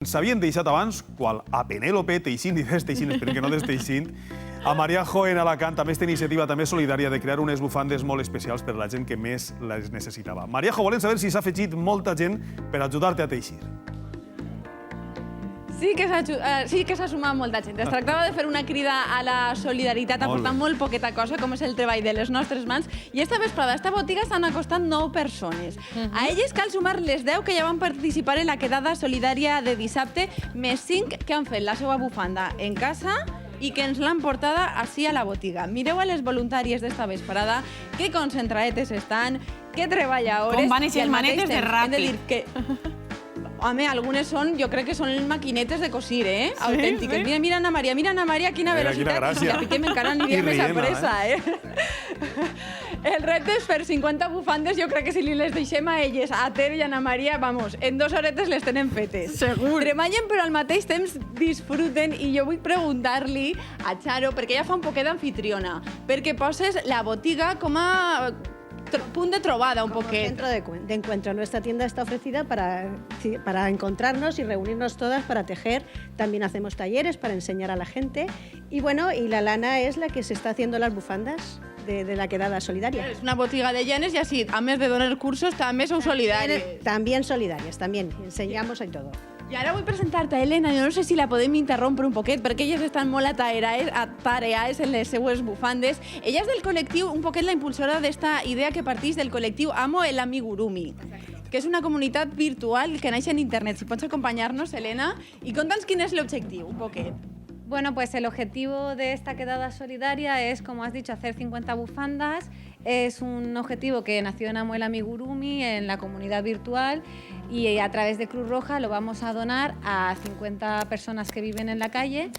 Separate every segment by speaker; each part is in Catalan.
Speaker 1: S'havien deixat abans, qual a Penélope teixint i desteixint, esperem que no desteixint, a Maria Jo en Alacant, també esta iniciativa també solidària de crear unes bufandes molt especials per a la gent que més les necessitava. Maria Jo, volem saber si s'ha afegit molta gent per ajudar-te a teixir.
Speaker 2: Sí que s'ha sumat molta gent. Es tractava de fer una crida a la solidaritat, aportant molt poqueta cosa, com és el treball de les nostres mans. I esta vesprada, a esta botiga s'han acostat 9 persones. A elles cal sumar les 10 que ja van participar en la quedada solidària de dissabte, més 5 que han fet la seva bufanda en casa i que ens l'han portada així a la botiga. Mireu a les voluntàries d'esta vesprada que concentraetes estan, que treballadores...
Speaker 3: Com van eixes manetes de ràpid.
Speaker 2: Hem de dir que... Home, algunes són, jo crec que són maquinetes de cosir, eh? Autèntiques. Mira Ana Maria, quina velocitat.
Speaker 1: Quina gràcia.
Speaker 2: I a Piqué encara aniria més a pressa, El repte és fer 50 bufandes, jo crec que si li les deixem a elles, a Ter i a Ana Maria, vamos, en 2 horetes les tenen fetes.
Speaker 3: Segur.
Speaker 2: Treballen, però al mateix temps disfruten, i jo vull preguntar-li a Charo, perquè ella fa un poquet d'anfitriona, perquè poses la botiga com a punto de trobada un poquito.
Speaker 4: Centro de encuentro. Nuestra tienda está ofrecida para encontrarnos y reunirnos todas para tejer. También hacemos talleres para enseñar a la gente. Y bueno, y la lana es la que se está haciendo las bufandas de la quedada solidaria.
Speaker 2: Es una botiga de llanes y así, a més de donar cursos, també sou solidàries.
Speaker 4: También solidarias, también. Enseñamos en todo.
Speaker 2: I ara vull presentar-te a Elena, jo no sé si la podem interrompre un poquet, perquè elles estan molt atareades en les seues bufandes. Ella és del col·lectiu, un poquet la impulsora d'esta idea que partix del col·lectiu Amo el Amigurumi, que és una comunitat virtual que naix en internet. Si pots acompanyar-nos, Elena, i conta'ns quin és l'objectiu, un poquet.
Speaker 5: Bueno, pues el objetivo de esta quedada solidaria es, como has dicho, hacer 50 bufandas. Es un objetivo que nació en Amo el Amigurumi, en la comunidad virtual, y a través de Cruz Roja lo vamos a donar a 50 personas que viven en la calle.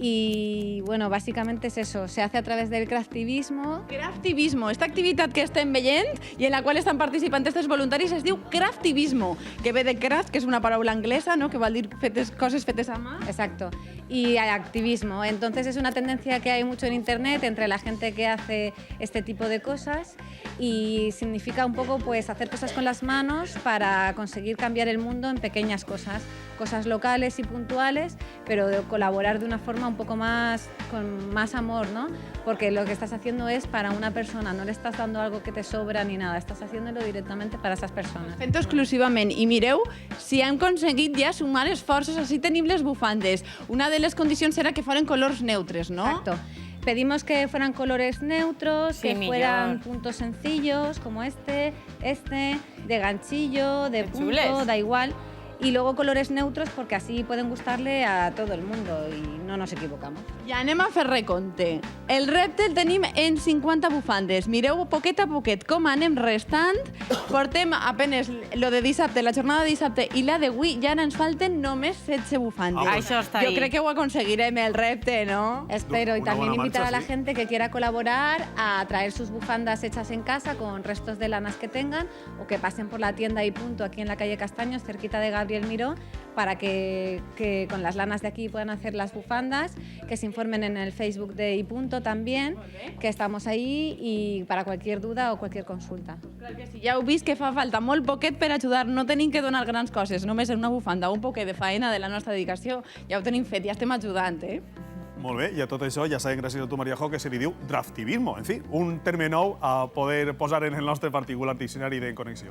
Speaker 5: Y bueno, básicamente es eso, se hace a través del craftivismo.
Speaker 2: Craftivismo, esta activitat que estem veient i en la qual estan participant aquests voluntaris es diu craftivismo, que ve de craft, que és una paraula anglesa, ¿no? Que vol dir coses fetes a mà.
Speaker 5: Exacto, y activismo. Entonces es una tendencia que hay mucho en internet entre la gente que hace este tipo de cosas y significa un poco pues hacer cosas con las manos para conseguir cambiar el mundo en pequeñas cosas, cosas locales y puntuales, pero de colaborar de una forma un poco más, con más amor, ¿no? Porque lo que estás haciendo es para una persona, no le estás dando algo que te sobra ni nada, estás haciéndolo directamente para esas personas.
Speaker 2: Fent-ho exclusivament. I mireu si hem aconseguit ja sumar esforços, així tenim les bufandes. Una de les condicions era que foren colors neutres, ¿no?
Speaker 5: Exacto. Pedimos que fueran colores neutros,
Speaker 3: Sí,
Speaker 5: que fueran puntos sencillos, como este, de ganchillo, de punto,
Speaker 3: chules.
Speaker 5: da igual. Y luego colores neutros porque así pueden gustarle a todo el mundo y no nos equivocamos.
Speaker 2: Ja anem a fer recompte. El repte el tenim en 50 bufandes. Mireu poquet a poquet com anem restant. Portem apenes lo de dissabte, la jornada de dissabte i la d'avui, ja ens falten només 16 bufandes.
Speaker 3: Això està
Speaker 2: Jo
Speaker 3: ahí.
Speaker 2: crec que ho aconseguirem, el repte, ¿no?
Speaker 5: Espero, y
Speaker 1: Una
Speaker 5: también
Speaker 1: buena
Speaker 5: invitar
Speaker 1: marcha,
Speaker 5: a la
Speaker 1: sí.
Speaker 5: gente que quiera colaborar a traer sus bufandas hechas en casa con restos de lanas que tengan o que pasen por la tienda y punto aquí en la calle Castaños, cerquita de Gabriel Miró, para que con las lanas de aquí puedan hacer las bufandas, que se informen en el Facebook de iPunto también, que estamos ahí y para cualquier duda o cualquier consulta.
Speaker 2: Clar que sí. Ja heu vist que fa falta molt poquet per ajudar. No tenim que donar grans coses, només en una bufanda o un poquet de faena de la nostra dedicació. Ja ho tenim fet, ja estem ajudant, eh?
Speaker 1: Molt bé, i a tot això ja sabem, gràcies a tu, Maria Jo, que se li diu draftivismo. En fi, un terme nou a poder posar en el nostre particular diccionari de connexió.